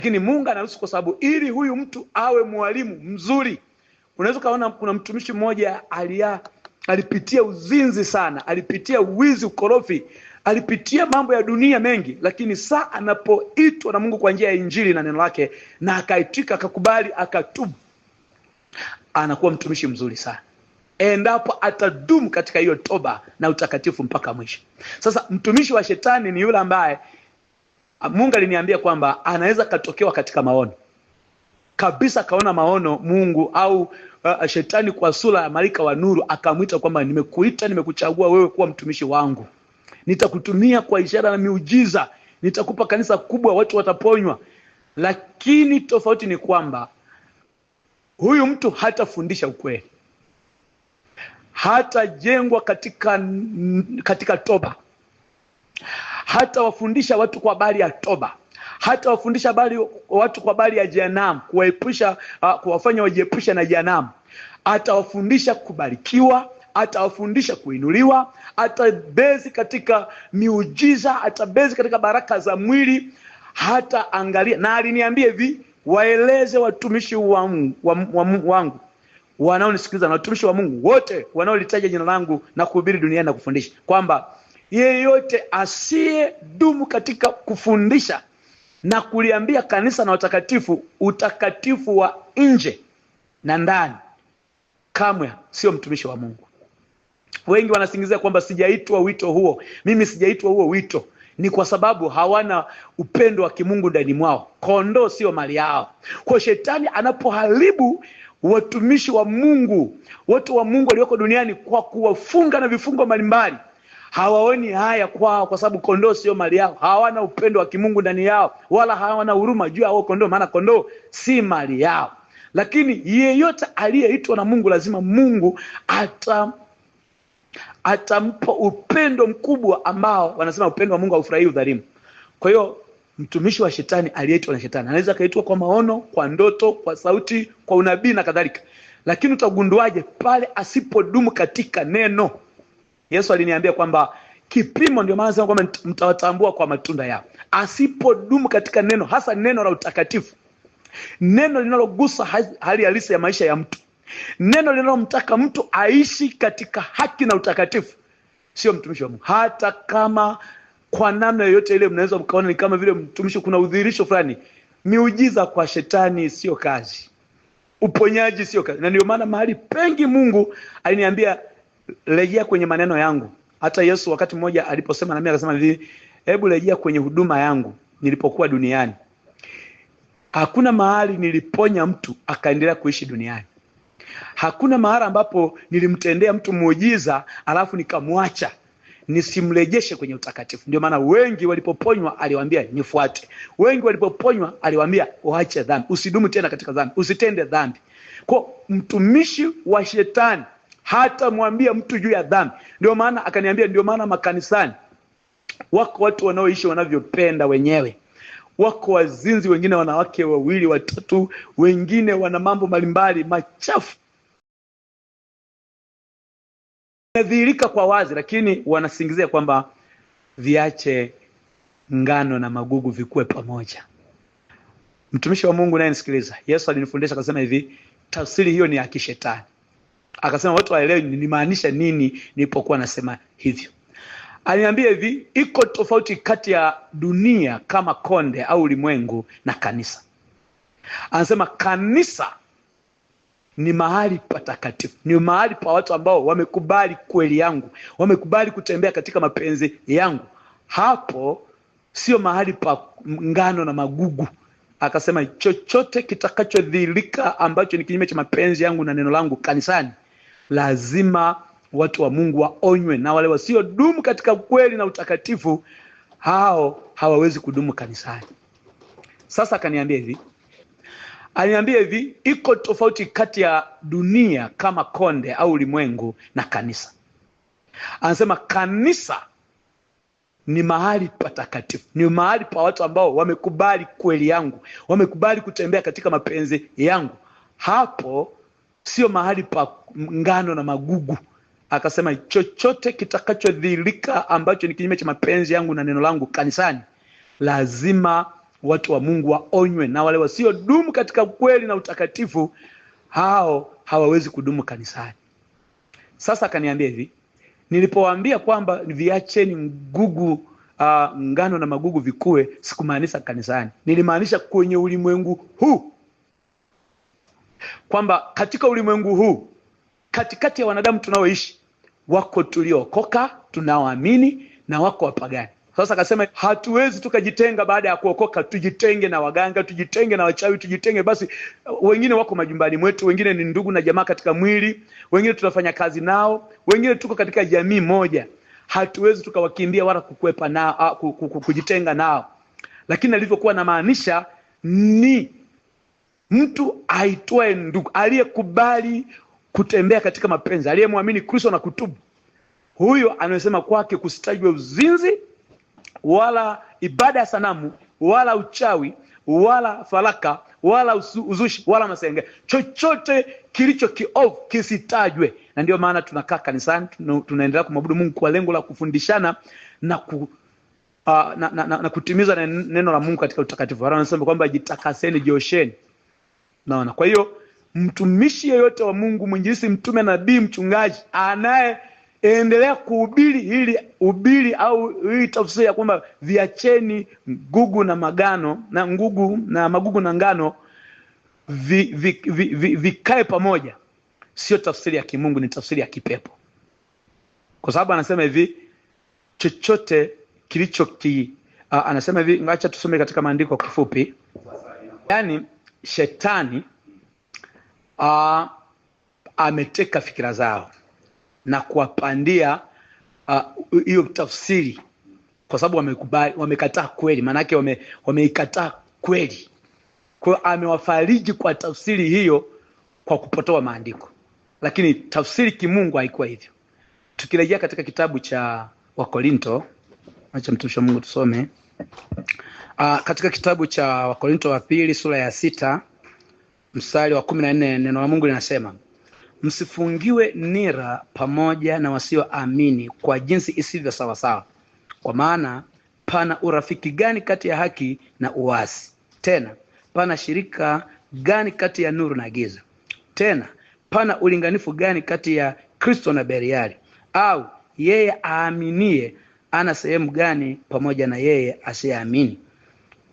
Lakini Mungu anaruhusu kwa sababu ili huyu mtu awe mwalimu mzuri. Unaweza kaona kuna mtumishi mmoja alipitia uzinzi sana, alipitia uwizi, ukorofi, alipitia mambo ya dunia mengi, lakini saa anapoitwa na Mungu kwa njia ya Injili na neno lake na akaitika, akakubali, akatubu, anakuwa mtumishi mzuri sana endapo atadumu katika hiyo toba na utakatifu mpaka mwisho. Sasa mtumishi wa shetani ni yule ambaye Mungu aliniambia kwamba anaweza katokewa katika maono kabisa, kaona maono Mungu au shetani kwa sura ya malaika wa nuru akamwita kwamba nimekuita, nimekuchagua wewe kuwa mtumishi wangu, nitakutumia kwa ishara na miujiza, nitakupa kanisa kubwa, watu wataponywa. Lakini tofauti ni kwamba huyu mtu hatafundisha ukweli, hatajengwa katika toba, hata wafundisha watu kwa habari ya toba, hata wafundisha watu kwa habari ya jehanamu, kuwaepusha, kuwafanya wajiepusha na jehanamu. Atawafundisha kubarikiwa, atawafundisha kuinuliwa, atabezi katika miujiza, atabezi katika baraka za mwili, hata angalia. Na aliniambia hivi, waeleze watumishi wangu wanaonisikiliza na watumishi wa Mungu wote wanaolitaja jina langu na kuhubiri duniani na kufundisha, kwamba yeyote asiyedumu katika kufundisha na kuliambia kanisa na watakatifu utakatifu wa nje na ndani, kamwe sio mtumishi wa Mungu. Wengi wanasingizia kwamba sijaitwa wito huo. Mimi sijaitwa huo wito, ni kwa sababu hawana upendo wa kimungu ndani mwao. Kondoo sio mali yao. Kwa shetani anapoharibu watumishi wa Mungu, watu wa Mungu walioko duniani, kwa kuwafunga na vifungo mbalimbali, hawaoni haya kwao, kwa sababu kondoo sio mali yao. Hawana upendo wa kimungu ndani yao, wala hawana huruma juu ya hao kondoo, maana kondoo si mali yao. Lakini yeyote aliyeitwa na Mungu, lazima Mungu atampa upendo mkubwa, ambao wanasema upendo wa Mungu haufurahii udhalimu. Kwa hiyo mtumishi wa shetani aliyeitwa na shetani anaweza kaitwa kwa maono, kwa ndoto, kwa sauti, kwa unabii na kadhalika. Lakini utagunduaje? Pale asipodumu katika neno. Yesu aliniambia kwamba kipimo, ndio maana nasema kwamba mtawatambua kwa matunda yao. Asipodumu katika neno, hasa neno la utakatifu, neno linalogusa hali halisi ya maisha ya mtu, neno linalomtaka mtu aishi katika haki na utakatifu, sio mtumishi wa Mungu. Hata kama kwa namna yoyote ile mnaweza mkaona ni kama vile mtumishi, kuna udhihirisho fulani. Miujiza kwa shetani sio kazi, uponyaji sio kazi. Na ndio maana mahali pengi Mungu aliniambia rejea kwenye maneno yangu. Hata Yesu wakati mmoja aliposema na mimi akasema hivi, hebu rejea kwenye huduma yangu nilipokuwa duniani. Hakuna mahali niliponya mtu akaendelea kuishi duniani. Hakuna mahali ambapo nilimtendea mtu muujiza alafu nikamwacha nisimrejeshe kwenye utakatifu. Ndio maana wengi walipoponywa aliwaambia nifuate. Wengi walipoponywa aliwaambia waache dhambi, usidumu tena katika dhambi, usitende dhambi. Kwa mtumishi wa shetani hata mwambia mtu juu ya dhambi. Ndio maana akaniambia, ndio maana makanisani wako watu wanaoishi wanavyopenda wenyewe. Wako wazinzi, wengine wanawake wawili watatu, wengine wana mambo mbalimbali machafu yanadhihirika kwa wazi, lakini wanasingizia kwamba viache ngano na magugu vikue pamoja. Mtumishi wa Mungu naye nisikiliza, Yesu alinifundisha akasema hivi, tafsiri hiyo ni ya kishetani. Akasema watu waelewe nimaanisha nini nilipokuwa nasema hivyo. Aliniambia hivi, iko tofauti kati ya dunia kama konde au ulimwengu na kanisa. Anasema kanisa ni mahali patakatifu, ni mahali pa watu ambao wamekubali kweli yangu, wamekubali kutembea katika mapenzi yangu. Hapo sio mahali pa ngano na magugu. Akasema chochote kitakachodhihirika ambacho ni kinyume cha mapenzi yangu na neno langu kanisani, lazima watu wa Mungu waonywe, na wale wasiodumu katika kweli na utakatifu, hao hawawezi kudumu kanisani. Sasa akaniambia hivi, aliniambia hivi, iko tofauti kati ya dunia kama konde au ulimwengu na kanisa. Anasema kanisa ni mahali patakatifu, ni mahali pa watu ambao wamekubali kweli yangu, wamekubali kutembea katika mapenzi yangu. Hapo sio mahali pa ngano na magugu. Akasema chochote kitakachodhihirika ambacho ni kinyume cha mapenzi yangu na neno langu kanisani, lazima watu wa Mungu waonywe, na wale wasiodumu katika kweli na utakatifu, hao hawawezi kudumu kanisani. Sasa akaniambia hivi, nilipowaambia kwamba viacheni ngugu, ngano na magugu vikue, sikumaanisha kanisani, nilimaanisha kwenye ulimwengu huu, kwamba katika ulimwengu huu, katikati ya wanadamu tunaoishi, wako tuliokoka tunaoamini na wako wapagani. Sasa akasema hatuwezi tukajitenga baada ya kuokoka, tujitenge na waganga, tujitenge na wachawi, tujitenge basi. Wengine wako majumbani mwetu, wengine ni ndugu na jamaa katika mwili, wengine tunafanya kazi nao, wengine tuko katika jamii moja. Hatuwezi tukawakimbia wala kukwepa nao, kujitenga nao. Lakini alivyokuwa na maanisha ni mtu aitwaye ndugu, aliyekubali kutembea katika mapenzi, aliyemwamini Kristo na kutubu. Huyo anasema kwake kusitajwe uzinzi, wala ibada ya sanamu, wala uchawi, wala falaka, wala uzushi, wala masenge. Chochote kilicho kiovu kisitajwe. Na ndio maana tunakaa kanisani, tunaendelea kumwabudu Mungu kwa lengo la kufundishana na na kutimiza neno la Mungu katika utakatifu. Anasema kwamba jitakaseni, jiosheni. Naona. Kwa hiyo mtumishi yeyote wa Mungu, mwinjilisti, mtume, nabii, mchungaji, anaendelea kuhubiri hili au hii tafsiri ya kwamba viacheni ngugu na magano na ngugu na magugu na ngano vikae pamoja, sio tafsiri ya kimungu, ni tafsiri ya kipepo. Kwa sababu anasema hivi, chochote kilicho anasema hivi, ngacha tusome katika maandiko kifupi. Yaani shetani ameteka fikira zao na kuwapandia hiyo tafsiri, kwa sababu wamekataa kweli, maana yake wameikataa kweli. Kwa hiyo amewafariji kwa tafsiri hiyo kwa kupotoa maandiko, lakini tafsiri kimungu haikuwa hivyo. Tukirejea katika kitabu cha Wakorinto, acha mtumishi wa Mungu tusome katika kitabu cha Wakorinto wa pili sura ya 6 mstari wa 14, neno la Mungu linasema, msifungiwe nira pamoja na wasioamini kwa jinsi isivyo sawa sawa. Kwa maana pana urafiki gani kati ya haki na uasi? Tena pana shirika gani kati ya nuru na giza? Tena pana ulinganifu gani kati ya Kristo na Beliali? Au yeye aaminie ana sehemu gani pamoja na yeye asiyeamini?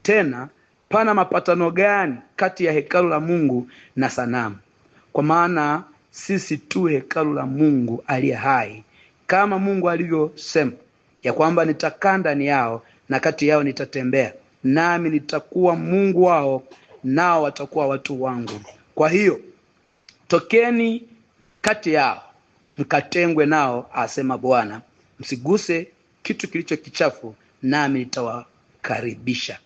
Tena pana mapatano gani kati ya hekalu la Mungu na sanamu? Kwa maana sisi tu hekalu la Mungu aliye hai, kama Mungu alivyosema ya kwamba nitakaa ndani yao na kati yao nitatembea, nami nitakuwa Mungu wao, nao watakuwa watu wangu. Kwa hiyo tokeni kati yao, mkatengwe nao, asema Bwana, msiguse kitu kilicho kichafu, nami nitawakaribisha.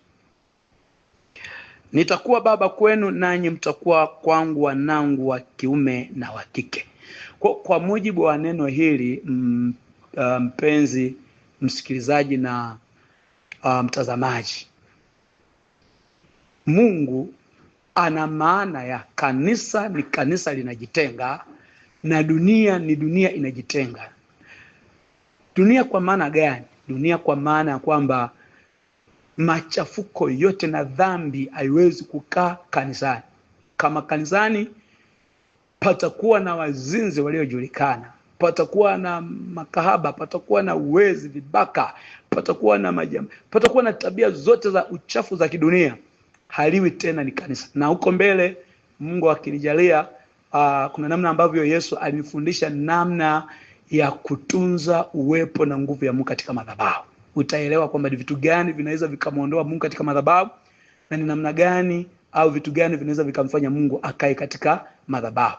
Nitakuwa baba kwenu, nanyi mtakuwa kwangu wanangu wa kiume na wa kike. Kwa mujibu wa neno hili, mpenzi msikilizaji na mtazamaji, Mungu ana maana ya kanisa ni kanisa linajitenga, na dunia ni dunia inajitenga. Dunia kwa maana gani? Dunia kwa maana ya kwamba machafuko yote na dhambi haiwezi kukaa kanisani. Kama kanisani patakuwa na wazinzi waliojulikana, patakuwa na makahaba, patakuwa na uwezi, vibaka, patakuwa na majambo, patakuwa na tabia zote za uchafu za kidunia, haliwi tena ni kanisa. Na huko mbele Mungu akinijalia, kuna namna ambavyo Yesu alinifundisha namna ya kutunza uwepo na nguvu ya Mungu katika madhabahu. Utaelewa kwamba ni vitu gani vinaweza vikamuondoa Mungu katika madhabahu, na ni namna gani au vitu gani vinaweza vikamfanya Mungu akae katika madhabahu.